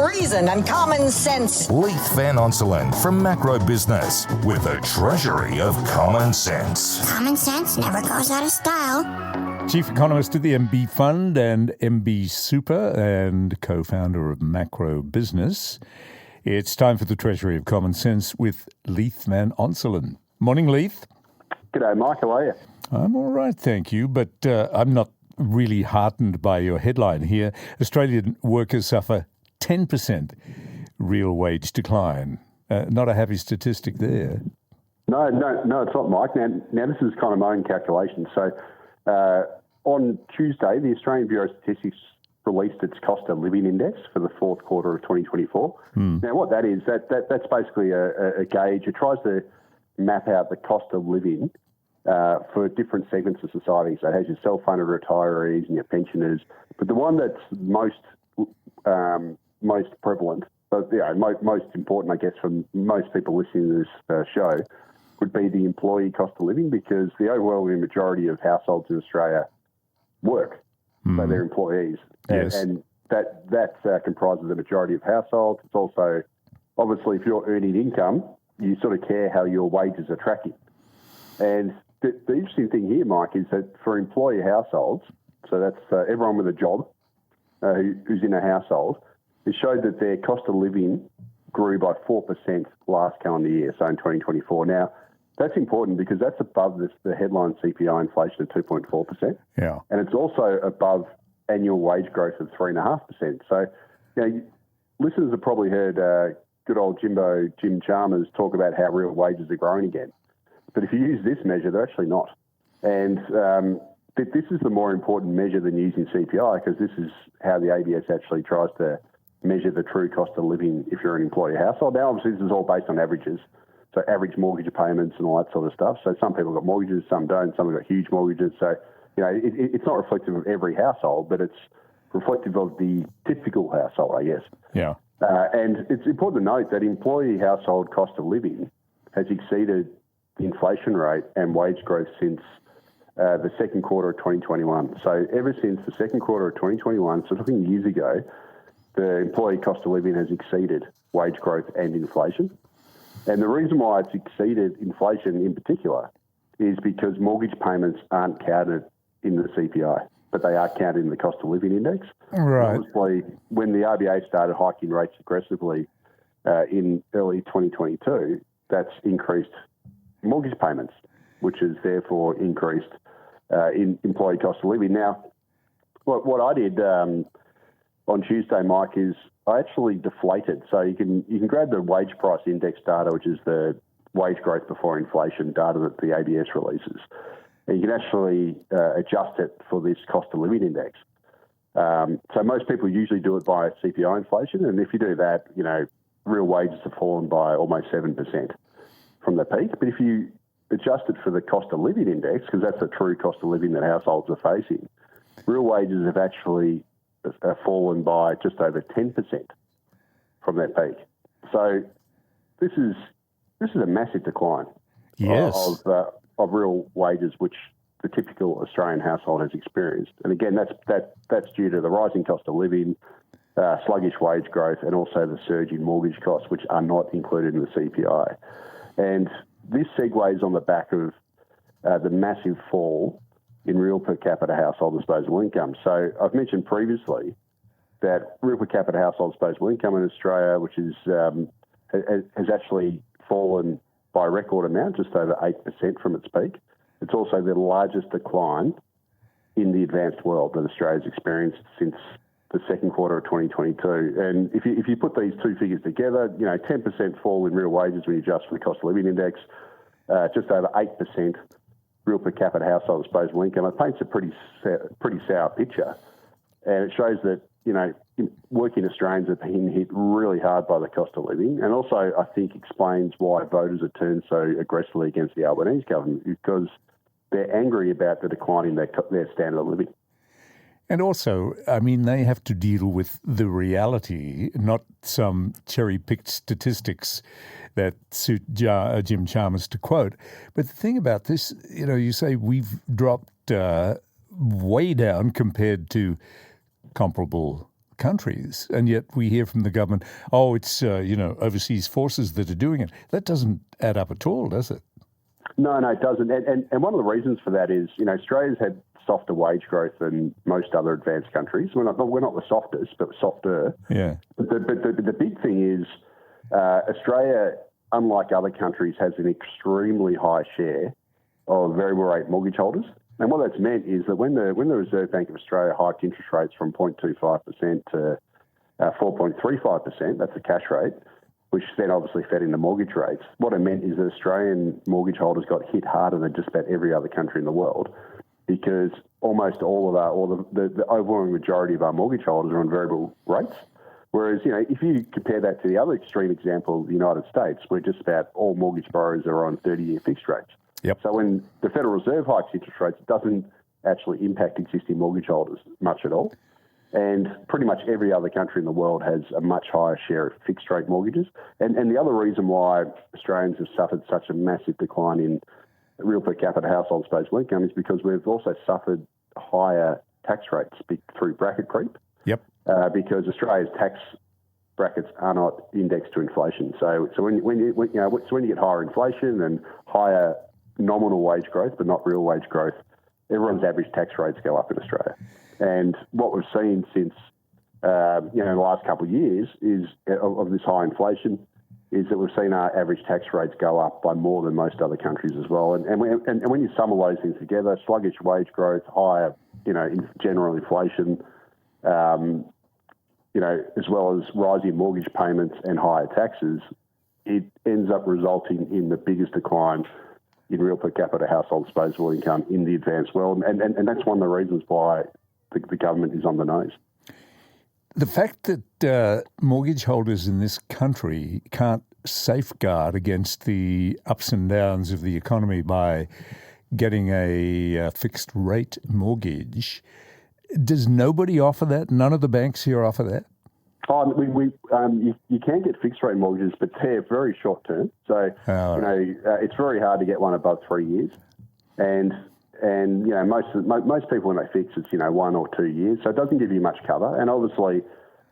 reason and common sense. Leith Van Onselen from Macro Business with the Treasury of Common Sense. Common sense never goes out of style. Chief Economist at the MB Fund and MB Super and co-founder of Macro Business. It's time for the Treasury of Common Sense with Leith Van Onselen. Morning, Leith. G'day, Mike. How are you? I'm all right, thank you, but I'm not really heartened by your headline here. Australian workers suffer 10% real wage decline. Not a happy statistic there. No, it's not, Mike. Now this is kind of my own calculation. So on Tuesday, the Australian Bureau of Statistics released its cost of living index for the fourth quarter of 2024. Now, what that is, that's basically a gauge. It tries to map out the cost of living for different segments of society. So it has your self-funded retirees and your pensioners. But the one that's most prevalent, but most important, I guess, for most people listening to this show, would be the employee cost of living, because the overwhelming majority of households in Australia work. So they're employees. Yes. And that comprises the majority of households. It's also, obviously, if you're earning income, you sort of care how your wages are tracking. And the interesting thing here, Mike, is that for employee households, so that's everyone with a job who's in a household, it showed that their cost of living grew by 4% last calendar year, so in 2024. Now, that's important because that's above the headline CPI inflation of 2.4%. Yeah. And it's also above annual wage growth of 3.5%. So, listeners have probably heard good old Jim Chalmers talk about how real wages are growing again. But if you use this measure, they're actually not. And this is the more important measure than using CPI, because this is how the ABS actually tries to measure the true cost of living if you're an employee household. Now, obviously, this is all based on averages, so average mortgage payments and all that sort of stuff. So some people have got mortgages, some don't, some have got huge mortgages. So, it's not reflective of every household, but it's reflective of the typical household, I guess. Yeah. And it's important to note that employee household cost of living has exceeded the inflation rate and wage growth since the second quarter of 2021. So ever since the second quarter of 2021, so talking years ago, the employee cost of living has exceeded wage growth and inflation. And the reason why it's exceeded inflation in particular is because mortgage payments aren't counted in the CPI, but they are counted in the cost of living index. Right. Obviously, when the RBA started hiking rates aggressively in early 2022, that's increased mortgage payments, which has therefore increased in employee cost of living. Now, what I did on Tuesday, Mike, is I actually deflated. So you can grab the wage price index data, which is the wage growth before inflation data that the ABS releases, and you can actually adjust it for this cost of living index. So most people usually do it by CPI inflation, and if you do that, real wages have fallen by almost 7% from the peak. But if you adjust it for the cost of living index, because that's the true cost of living that households are facing, real wages have actually fallen by just over 10% from that peak. So this is a massive decline of real wages, which the typical Australian household has experienced. And again, that's due to the rising cost of living, sluggish wage growth, and also the surge in mortgage costs, which are not included in the CPI. And this segues on the back of the massive fall in real per capita household disposable income. So I've mentioned previously that real per capita household disposable income in Australia, which is has actually fallen by a record amount, just over 8% from its peak. It's also the largest decline in the advanced world that Australia's experienced since the second quarter of 2022. And if you put these two figures together, 10% fall in real wages when you adjust for the cost of living index, just over 8% real per capita household disposable income. It paints a pretty sour picture, and it shows that working Australians are being hit really hard by the cost of living, and also I think explains why voters have turned so aggressively against the Albanese government, because they're angry about the decline in their standard of living. And also, they have to deal with the reality, not some cherry-picked statistics that suit Jim Chalmers to quote. But the thing about this, you say we've dropped way down compared to comparable countries, and yet we hear from the government, oh, it's, overseas forces that are doing it. That doesn't add up at all, does it? No, it doesn't. And one of the reasons for that is, Australia's had softer wage growth than most other advanced countries. We're not the softest, but softer. Yeah. But the big thing is Australia, unlike other countries, has an extremely high share of variable rate mortgage holders. And what that's meant is that when the Reserve Bank of Australia hiked interest rates from 0.25% to 4.35%, that's the cash rate, which then obviously fed into mortgage rates. What it meant is that Australian mortgage holders got hit harder than just about every other country in the world, because almost all of the overwhelming majority of our mortgage holders are on variable rates. Whereas, if you compare that to the other extreme example, the United States, where just about all mortgage borrowers are on 30-year fixed rates. Yep. So when the Federal Reserve hikes interest rates, it doesn't actually impact existing mortgage holders much at all. And pretty much every other country in the world has a much higher share of fixed-rate mortgages. And the other reason why Australians have suffered such a massive decline in real per capita household disposable income is because we've also suffered higher tax rates through bracket creep. Yep. Because Australia's tax brackets are not indexed to inflation. So when you get higher inflation and higher nominal wage growth, but not real wage growth, everyone's average tax rates go up in Australia. And what we've seen since the last couple of years is of this high inflation is that we've seen our average tax rates go up by more than most other countries as well. And when you sum all those things together, sluggish wage growth, higher general inflation, as well as rising mortgage payments and higher taxes, it ends up resulting in the biggest decline in real per capita household disposable income in the advanced world. And that's one of the reasons why the government is on the nose. The fact that mortgage holders in this country can't safeguard against the ups and downs of the economy by getting a fixed rate mortgage, does nobody offer that? None of the banks here offer that? You can get fixed rate mortgages, but they're very short term. So it's very hard to get one above 3 years, and most people when they fix it's 1 or 2 years, so it doesn't give you much cover. And obviously,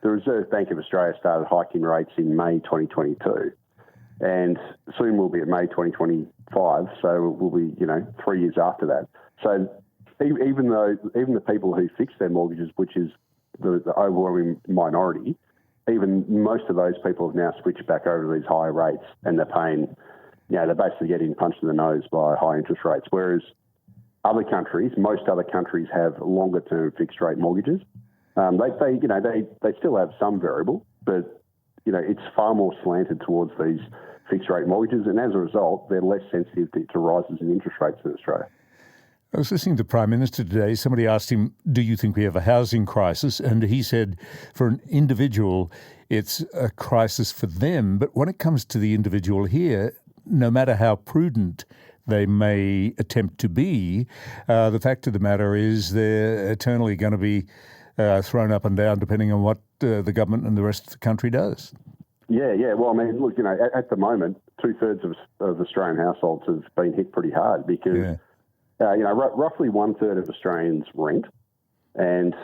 the Reserve Bank of Australia started hiking rates in May 2022, and soon we'll be at May 2025. So we'll be 3 years after that. So even the people who fix their mortgages, which is the overwhelming minority, even most of those people have now switched back over to these higher rates, and they're paying, they're basically getting punched in the nose by high interest rates. Whereas most other countries have longer term fixed rate mortgages. They still have some variable, but it's far more slanted towards these fixed rate mortgages, and as a result, they're less sensitive to rises in interest rates in Australia. I was listening to the Prime Minister today. Somebody asked him, do you think we have a housing crisis? And he said, for an individual, it's a crisis for them. But when it comes to the individual here, no matter how prudent they may attempt to be, the fact of the matter is they're eternally going to be thrown up and down depending on what the government and the rest of the country does. Yeah. Well, I mean, look, at the moment, 2/3 of Australian households have been hit pretty hard because... Yeah. Roughly 1/3 of Australians rent, and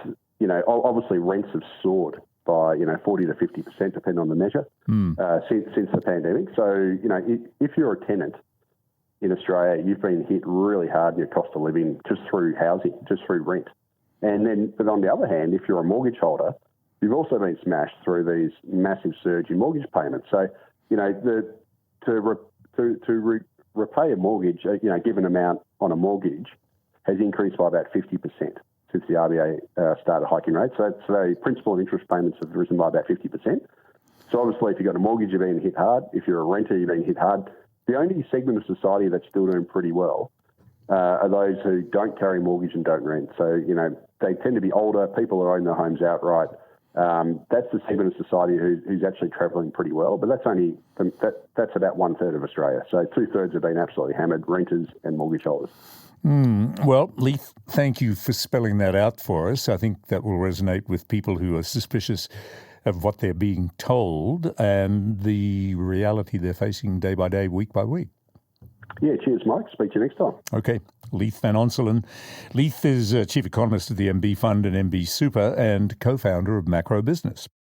obviously rents have soared by 40 to 50%, depending on the measure, since the pandemic. So if you're a tenant in Australia, you've been hit really hard in your cost of living just through housing, just through rent. But on the other hand, if you're a mortgage holder, you've also been smashed through these massive surge in mortgage payments. So to repay a mortgage, a given amount on a mortgage has increased by about 50% since the RBA started hiking rates. So principal and interest payments have risen by about 50%. So obviously, if you've got a mortgage, you're being hit hard. If you're a renter, you're being hit hard. The only segment of society that's still doing pretty well are those who don't carry a mortgage and don't rent. So, they tend to be older, people who own their homes outright. That's the segment of society who's actually travelling pretty well, but that's about 1/3 of Australia. So 2/3 have been absolutely hammered, renters and mortgage holders. Well, Leith, thank you for spelling that out for us. I think that will resonate with people who are suspicious of what they're being told and the reality they're facing day by day, week by week. Yeah, cheers, Mike. Speak to you next time. Okay. Leith Van Onselen. Leith is Chief Economist at the MB Fund and MB Super and co-founder of Macro Business.